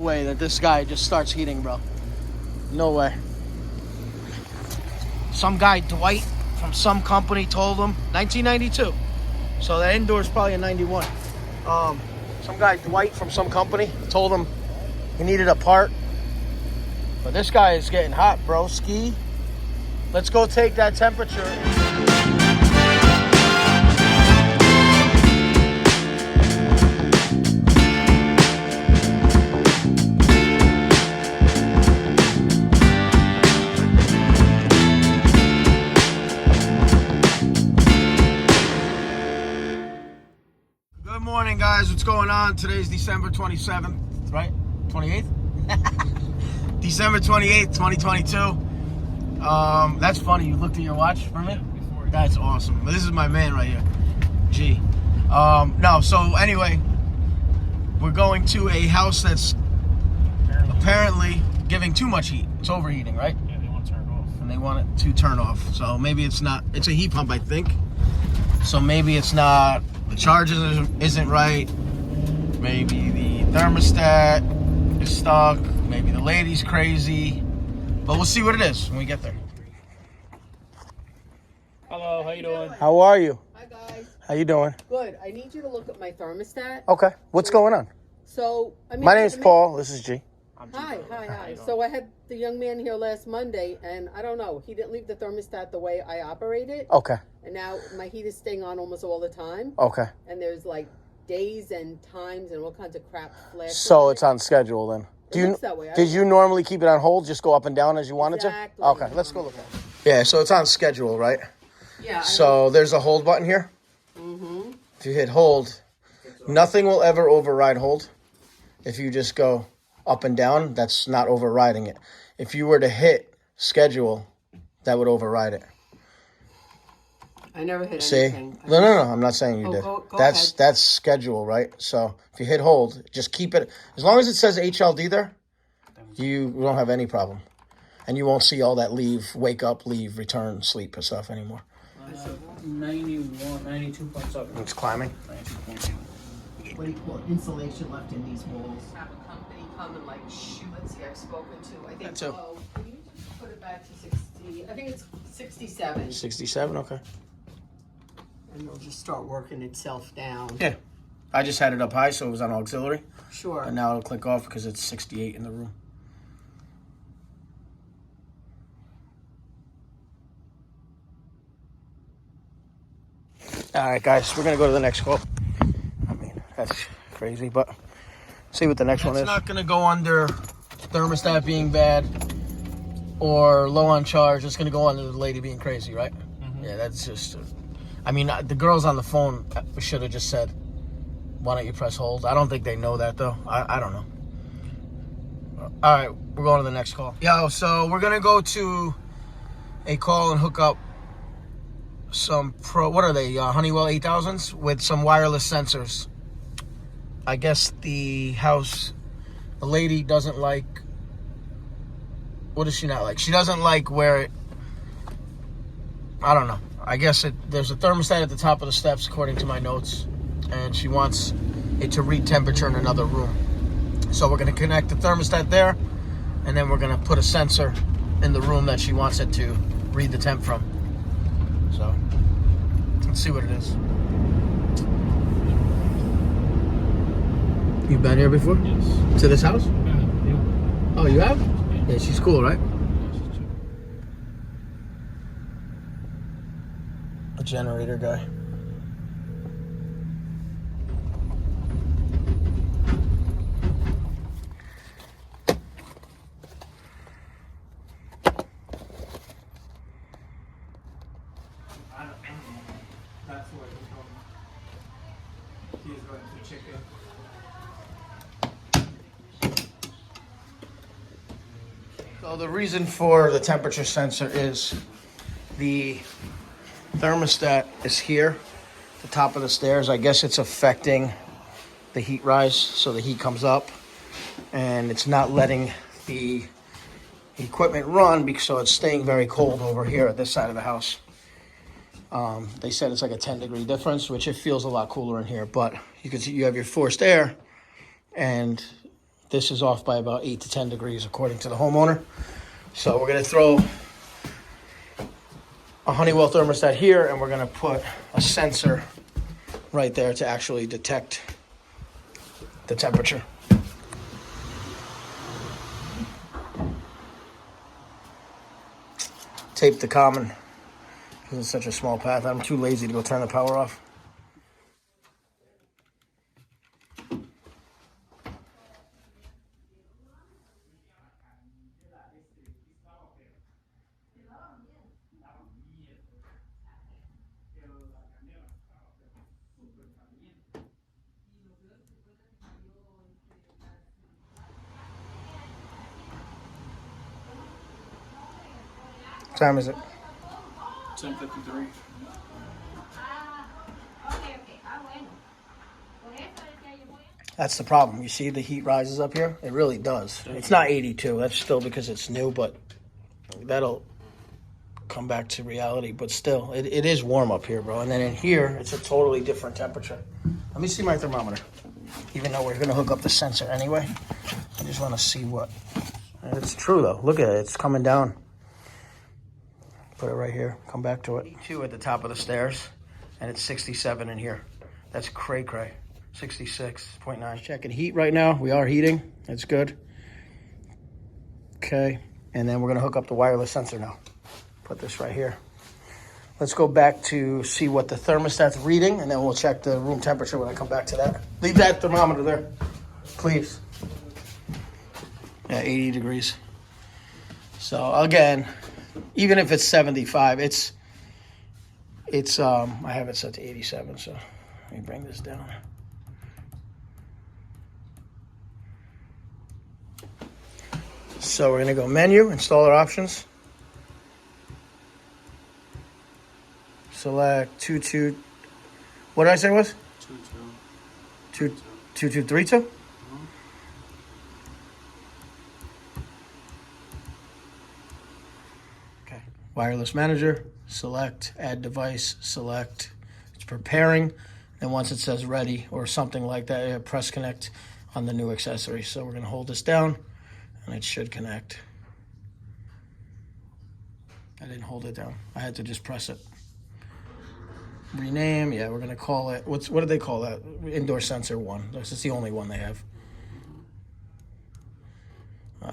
way that this guy just starts heating, bro. No way. Some guy, Dwight, from some company told him, 1992. So that indoor is probably a 91. Some guy, Dwight, from some company told him he needed a part. But this guy is getting hot, bro. Ski. Let's go take that temperature. Good morning, guys. What's going on? Today's December 27th, right? 28th? December 28th, 2022. That's funny. You looked at your watch for me? That's awesome. This is my man right here. G. No, so anyway, we're going to a house that's apparently giving too much heat. It's overheating, right? Yeah, they want to turn it off. And they want it to turn off. So maybe it's not, it's a heat pump, I think. So maybe it's not, the charge isn't right. Maybe the thermostat is stuck. Maybe the lady's crazy. But we'll see what it is when we get there. Hello, how you doing? How are you? Hi guys. How you doing? Good. I need you to look at my thermostat. Okay. What's going on? So, My name's Paul. This is G. Hi. So I had the young man here last Monday, and I don't know. He didn't leave the thermostat the way I operate it. Okay. And now my heat is staying on almost all the time. Okay. And there's like days and times and all kinds of crap flashing. So it's on schedule then. Did you normally keep it on hold, just go up and down as you wanted Exactly. to? Okay, let's go look at it. Yeah, so it's on schedule, right? Yeah. So there's a hold button here. Mm-hmm. If you hit hold, nothing will ever override hold. If you just go up and down, that's not overriding it. If you were to hit schedule, that would override it. I never hit See? anything. No, I'm not saying you did. Go That's ahead. schedule, right? So if you hit hold, just keep it. As long as it says HLD there, you don't have any problem. And you won't see all that leave, wake up, leave, return, sleep and stuff anymore. 91, 92.7. It's climbing. 92.2. What do you call it? Insulation left in these walls. Have a company come and like shoot. Let's see, I've spoken to, I think, That too. can you just put it back to 60? I think it's 67. 67, okay. And it'll just start working itself down. Yeah. I just had it up high, so it was on auxiliary. Sure. And now it'll click off because it's 68 in the room. All right, guys, we're going to go to the next call. I mean, that's crazy, but see what the next one is. It's not going to go under thermostat being bad or low on charge. It's going to go under the lady being crazy, right? Mm-hmm. Yeah, that's just... I mean, the girls on the phone should have just said, why don't you press hold? I don't think they know that, though. I don't know. All right, we're going to the next call. Yo, so we're going to go to a call and hook up some what are they, Honeywell 8000s with some wireless sensors. I guess the lady doesn't like, what does she not like? She doesn't like where it, I don't know. I guess there's a thermostat at the top of the steps, according to my notes, and she wants it to read temperature in another room. So we're going to connect the thermostat there, and then we're going to put a sensor in the room that she wants it to read the temp from. So let's see what it is. You been here before? Yes. To this house? Yeah. Oh, you have? Yeah, she's cool, right? A generator guy. That's where it's from. He's going to chicken. So the reason for the temperature sensor is the thermostat is here, the top of the stairs. I guess it's affecting the heat rise, so the heat comes up, and it's not letting the equipment run because so it's staying very cold over here at this side of the house. They said it's like a 10-degree difference, which it feels a lot cooler in here, but you can see you have your forced air, and This is off by about 8 to 10 degrees according to the homeowner. So we're gonna throw a Honeywell thermostat here, and we're gonna put a sensor right there to actually detect the temperature. Tape the common because it's such a small path. I'm too lazy to go turn the power off. What time is it? 10:53. That's the problem. You see the heat rises up here? It really does. It's not 82. That's still because it's new, but that'll come back to reality. But still, it is warm up here, bro. And then in here, it's a totally different temperature. Let me see my thermometer. Even though we're going to hook up the sensor anyway. I just want to see what... It's true, though. Look at it. It's coming down. Put it right here. Come back to it. 2 at the top of the stairs. And it's 67 in here. That's cray-cray. 66.9. Checking heat right now. We are heating. That's good. Okay. And then we're going to hook up the wireless sensor now. Put this right here. Let's go back to see what the thermostat's reading, and then we'll check the room temperature when I come back to that. Leave that thermometer there, please. Yeah, 80 degrees. So again, even if it's 75, it's I have it set to 87, so let me bring this down. So we're gonna go menu, installer options. Select 22. What did I say it was? 2232. Okay. Wireless manager. Select add device. Select. It's preparing. And once it says ready or something like that, press connect on the new accessory. So we're gonna hold this down, and it should connect. I didn't hold it down. I had to just press it. Rename, yeah, we're gonna call it, what do they call that? Indoor sensor 1. This is the only one they have.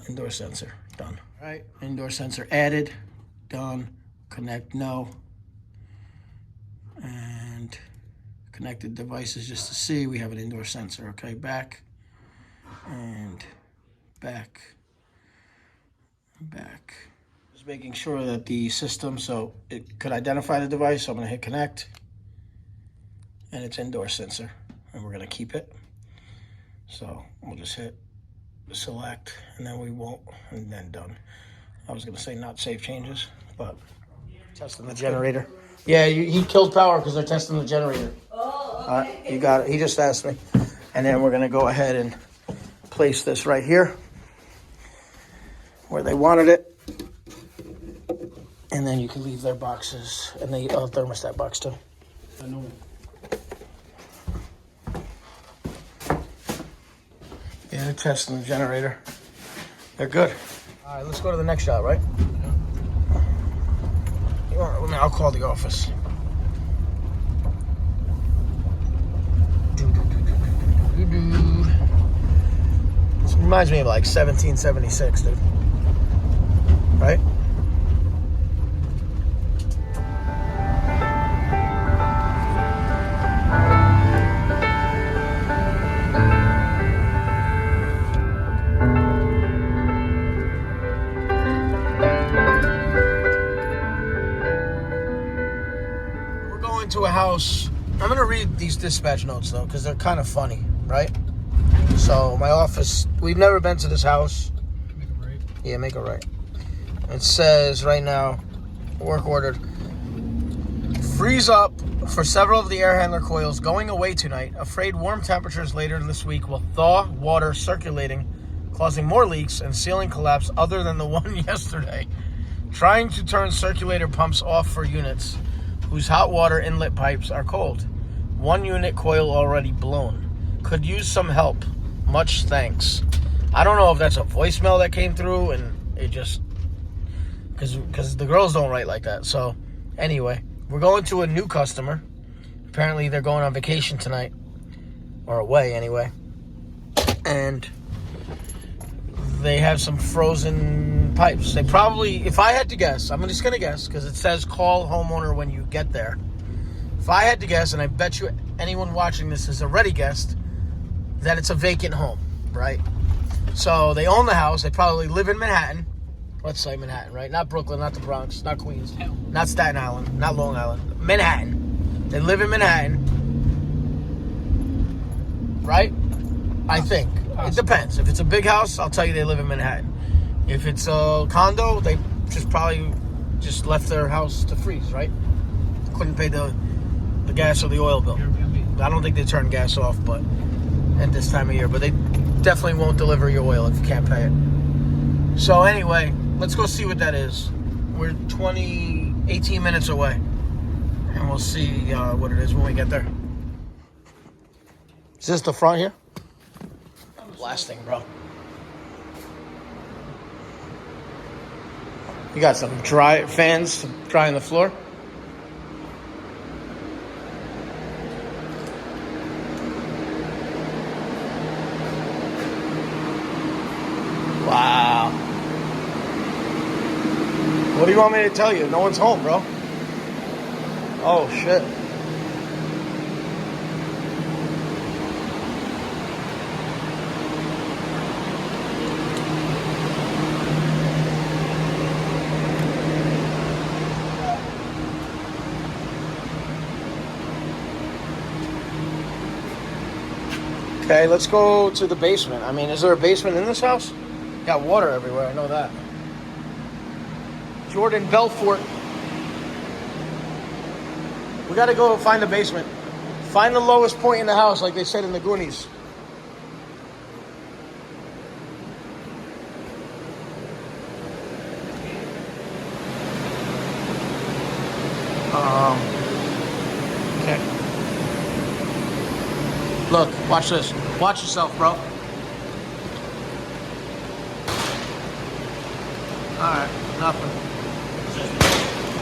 Indoor sensor, done. All right, indoor sensor added, done. Connect, no. And connected devices just to see, we have an indoor sensor. Okay, back, and back, back. Just making sure that the system, so it could identify the device, so I'm gonna hit connect. And it's indoor sensor, and we're gonna keep it. So we'll just hit select, and then we won't, and then done. I was gonna say not save changes, but testing the generator. Yeah, he killed power because they're testing the generator. Oh, okay. You got it. He just asked me. And then we're gonna go ahead and place this right here where they wanted it. And then you can leave their boxes and the thermostat box too. I know. Yeah, they're testing the generator. They're good. All right, let's go to the next shot, right? Yeah. I'll call the office. This reminds me of like 1776, dude. Right? To a house. I'm gonna read these dispatch notes though, because they're kind of funny, right? So my office, we've never been to this house. Make it right. Yeah, make it right. It says right now, work ordered. Freeze up for several of the air handler coils going away tonight. Afraid warm temperatures later this week will thaw water circulating, causing more leaks and ceiling collapse other than the one yesterday. Trying to turn circulator pumps off for units whose hot water inlet pipes are cold. One unit coil already blown. Could use some help. Much thanks. I don't know if that's a voicemail that came through and it just... Because the girls don't write like that. So, anyway, we're going to a new customer. Apparently, they're going on vacation tonight. Or away, anyway. And they have some frozen pipes. They probably, if I had to guess, I'm just going to guess, because it says call homeowner when you get there. If I had to guess, and I bet you anyone watching this has already guessed, that it's a vacant home, right? So they own the house. They probably live in Manhattan. Let's say Manhattan, right? Not Brooklyn, not the Bronx, not Queens, not Staten Island, not Long Island. Manhattan. They live in Manhattan, right? I think. It depends. If it's a big house, I'll tell you they live in Manhattan. If it's a condo, they probably left their house to freeze, right? Couldn't pay the gas or the oil bill. I don't think they turn gas off, but at this time of year. But they definitely won't deliver your oil if you can't pay it. So anyway, let's go see what that is. We're 18 minutes away. And we'll see what it is when we get there. Is this the front here? Blasting, bro. You got some dry fans to dry on the floor? Wow. What do you want me to tell you? No one's home, bro. Oh, shit. Okay, let's go to the basement. I mean, is there a basement in this house? Got water everywhere, I know that. Jordan Belfort. We gotta go find the basement. Find the lowest point in the house, like they said in the Goonies. Okay. Look, watch this. Watch yourself, bro. Alright, nothing.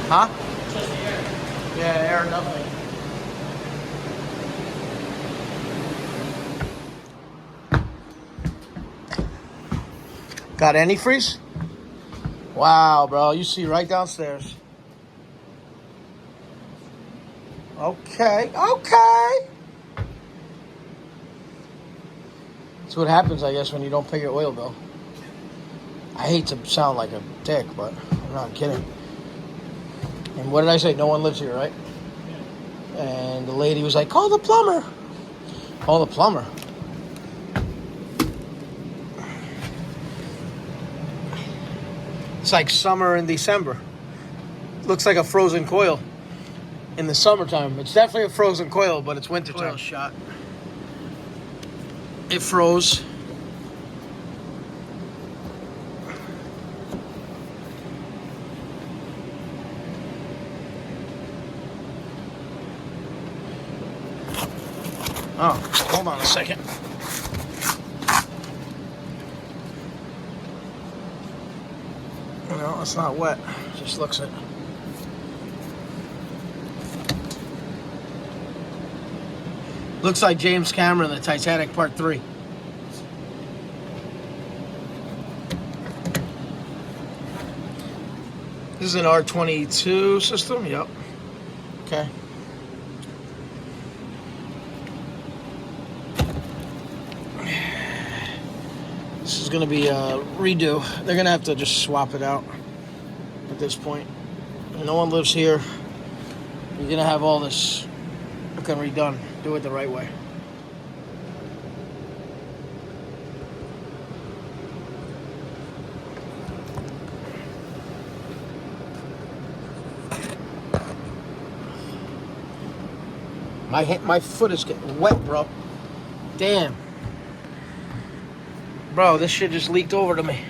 Huh? Just the air. Yeah, air, nothing. Got antifreeze? Wow, bro. You see right downstairs. Okay. That's what happens, I guess, when you don't pay your oil bill. I hate to sound like a dick, but I'm not kidding. And what did I say? No one lives here, right? And the lady was like, call the plumber. Call the plumber. It's like summer in December. Looks like a frozen coil in the summertime. It's definitely a frozen coil, but it's wintertime. Coil shot. It froze. Oh, hold on a second. No, it's not wet. It just looks it. Looks like James Cameron, the Titanic Part 3. This is an R22 system? Yep. Okay. This is going to be a redo. They're going to have to just swap it out at this point. No one lives here. You're going to have all this looking redone. Do it the right way. My foot is getting wet, bro. Damn. Bro, this shit just leaked over to me.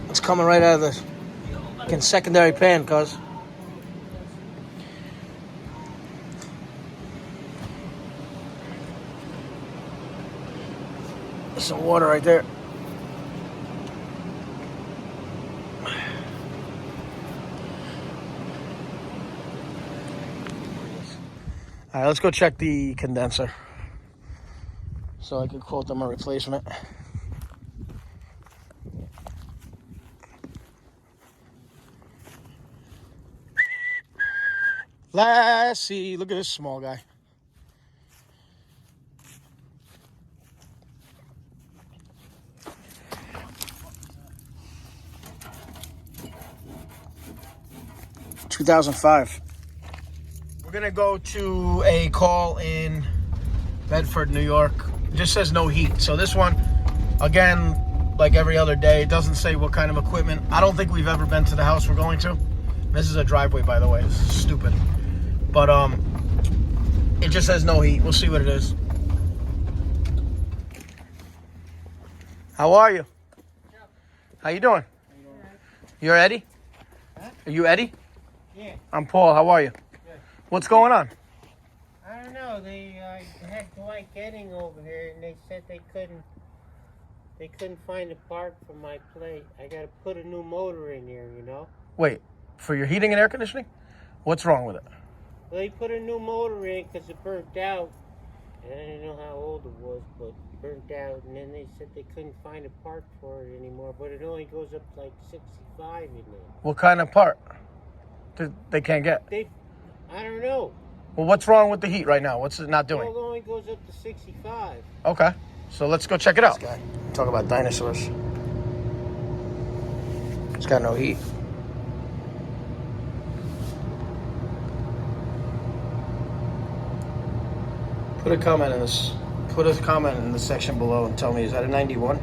It's coming right out of the fucking secondary pan, cuz. This some water right there. All right, let's go check the condenser so I can quote them a replacement. Lassie, look at this small guy. $2005. We're gonna go to a call in Bedford, New York. It just says no heat. So this one, again, like every other day, it doesn't say what kind of equipment. I don't think we've ever been to the house we're going to. This is a driveway, by the way. This is stupid. But it just says no heat. We'll see what it is. How are you? How you doing? You're Eddie? Are you Eddie? Yeah. I'm Paul. How are you? Good. What's going on? I don't know. They had Dwight getting over here, and they said they couldn't find a part for my plate. I got to put a new motor in here, you know. Wait, for your heating and air conditioning? What's wrong with it? Well, they put a new motor in because it burnt out. And I didn't know how old it was, but it burnt out. And then they said they couldn't find a part for it anymore, but it only goes up to like 65 in there. What kind of part? They can't get? I don't know. Well, what's wrong with the heat right now? What's it not doing? Well, it only goes up to 65. Okay, so let's go check it out. Talk about dinosaurs. It's got no heat. Put a comment in this. Put a comment in the section below and tell me, is that a 91?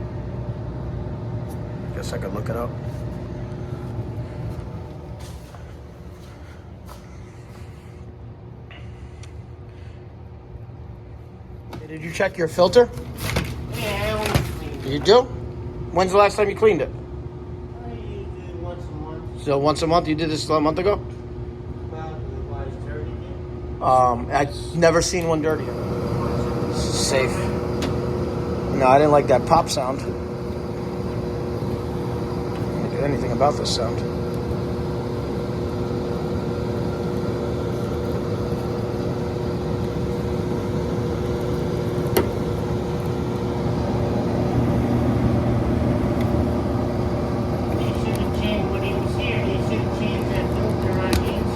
Guess I could look it up. Did you check your filter? Yeah, I always clean it. You do? When's the last time you cleaned it? I usually do it once a month. So once a month? You did this a month ago? About why it's dirty again. I've never seen one dirty. Safe. No, I didn't like that pop sound. I didn't get anything about this sound.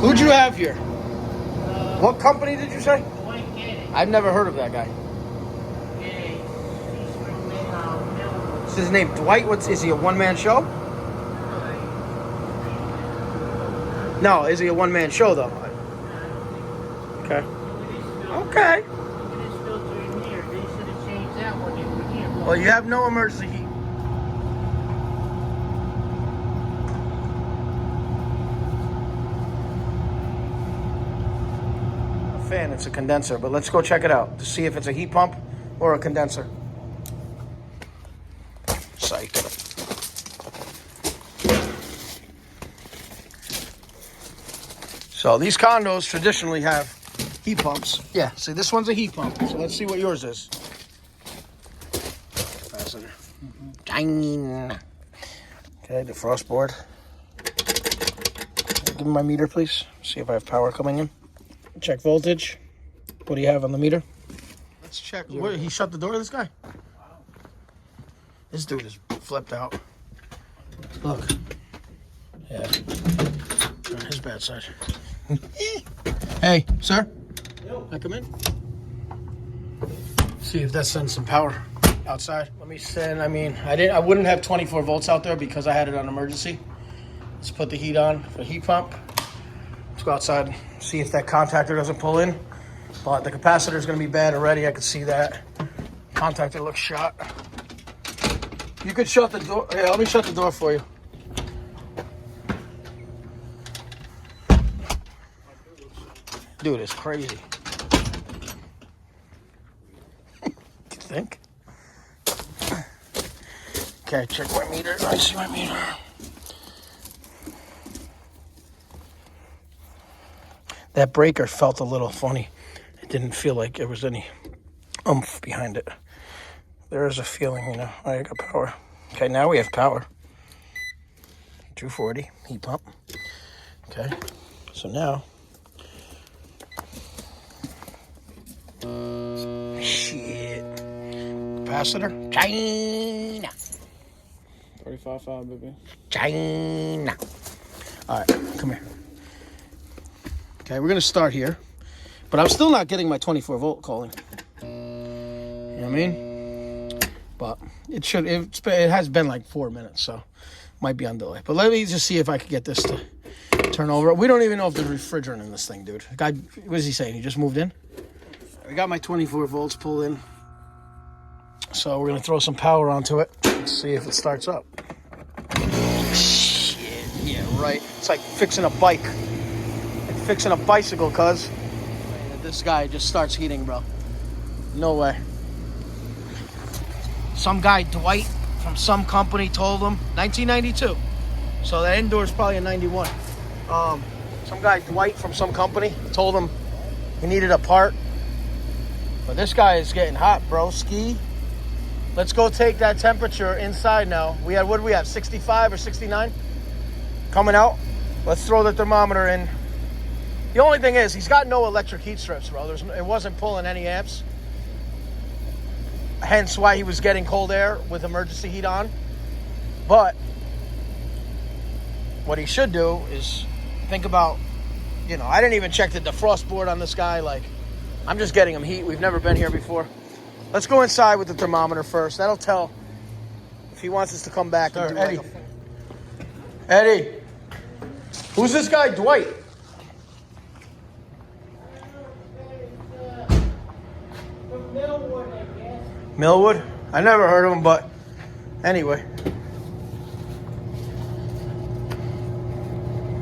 Who'd you have here? What company did you say? I've never heard of that guy. Is his name Dwight? Is he a one-man show? No, is he a one-man show though? Okay. Okay. Well, you have no emergency heat. Fan, it's a condenser, but let's go check it out to see if it's a heat pump or a condenser. Psych. So these condos traditionally have heat pumps. Yeah, see, this one's a heat pump. So let's see what yours is. Fastener. Dang. Okay, defrost board. Give me my meter, please. See if I have power coming in. Check voltage. What do you have on the meter? Let's check. Wait, he shut the door, this guy? This dude is flipped out. Look. Yeah. On his bad side. Hey, sir? Can I come in? See if that sends some power outside. Let me send, I wouldn't have 24 volts out there because I had it on emergency. Let's put the heat on for the heat pump. Let's go outside, see if that contactor doesn't pull in. But the capacitor is going to be bad already. I can see that. Contactor looks shot. You could shut the door. Yeah, let me shut the door for you. Dude, it's crazy. You think? Okay, check my meter. I see my meter. That breaker felt a little funny. It didn't feel like there was any oomph behind it. there is a feeling, you know. I got power. Okay, now we have power. 240 heat pump. Okay, so now. Shit. Capacitor. China. 35.5, baby. China. All right, come here. Okay, we're gonna start here, but I'm still not getting my 24 volt calling. You know what I mean? But it should. It has been like 4 minutes, so might be on delay. But let me just see if I can get this to turn over. We don't even know if there's refrigerant in this thing, dude. Guy, what is he saying? He just moved in. We got my 24 volts pulled in, so we're gonna throw some power onto it and see if it starts up. Shit, yeah, right. It's like fixing a bike. Like fixing a bicycle, cuz. This guy just starts heating, bro. No way. Some guy, Dwight, from some company told him, 1992. So that indoor is probably a 91. Some guy, Dwight, from some company told him he needed a part. But this guy is getting hot, bro. Ski. Let's go take that temperature inside now. We had, what do we have, 65 or 69? Coming out. Let's throw the thermometer in. The only thing is, he's got no electric heat strips, bro. It wasn't pulling any amps. Hence why he was getting cold air with emergency heat on. But what he should do is think about, you know, I didn't even check the defrost board on this guy. Like, I'm just getting him heat. We've never been here before. Let's go inside with the thermometer first. That'll tell if he wants us to come back. And do Eddie. Like Eddie. Who's this guy, Dwight? Millwood, I guess. Millwood? I never heard of him, but anyway.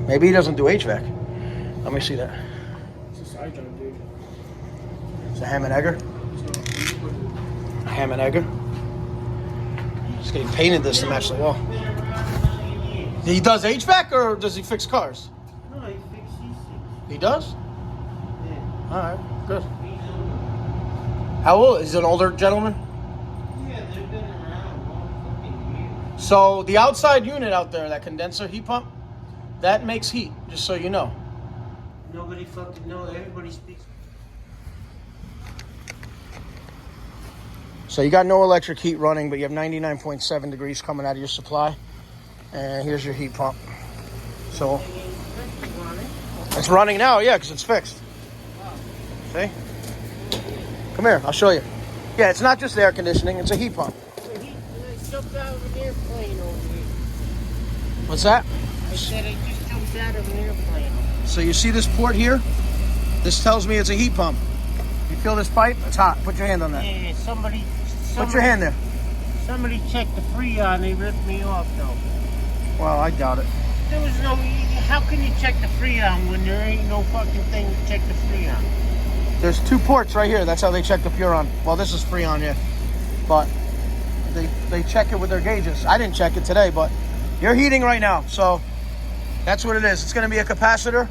Maybe he doesn't do HVAC. Let me see that. It's a side job, dude. It's a ham and egger. A ham and egger. Just getting painted this to match the wall. He does HVAC or does he fix cars? No, he fixes it. He does? Yeah. All right, good. How old? Is he an older gentleman? Yeah, they've been around long fucking years. So the outside unit out there, that condenser heat pump, that makes heat, just so you know. Nobody fucking knows. Everybody speaks. So you got no electric heat running, but you have 99.7 degrees coming out of your supply. And here's your heat pump. So it's running now, yeah, because it's fixed. See? Come here, I'll show you. Yeah, it's not just air conditioning, it's a heat pump. I jumped out of an airplane over here. What's that? I said I just jumped out of an airplane. So you see this port here? This tells me it's a heat pump. You feel this pipe? It's hot. Put your hand on that. Yeah, somebody Put your hand there. Somebody checked the Freon. They ripped me off, though. Well, I doubt it. There was no... How can you check the Freon when there ain't no fucking thing to check the Freon? There's 2 ports right here. That's how they check the Puron. Well, this is Freon, yeah. But they check it with their gauges. I didn't check it today, but you're heating right now. So that's what it is. It's going to be a capacitor.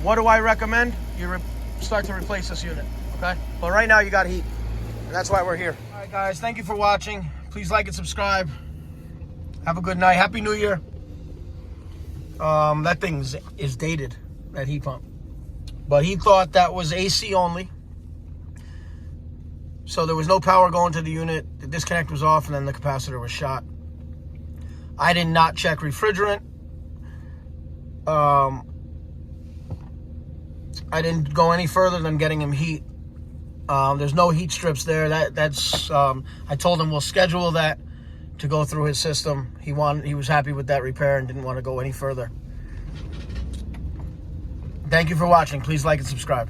What do I recommend? You start to replace this unit, okay? But right now you got heat. And that's why we're here. All right, guys. Thank you for watching. Please like and subscribe. Have a good night. Happy New Year. That thing is dated, that heat pump. But he thought that was AC only. So there was no power going to the unit. The disconnect was off and then the capacitor was shot. I did not check refrigerant. I didn't go any further than getting him heat. There's no heat strips there. That's I told him we'll schedule that to go through his system. He was happy with that repair and didn't want to go any further. Thank you for watching. Please like and subscribe.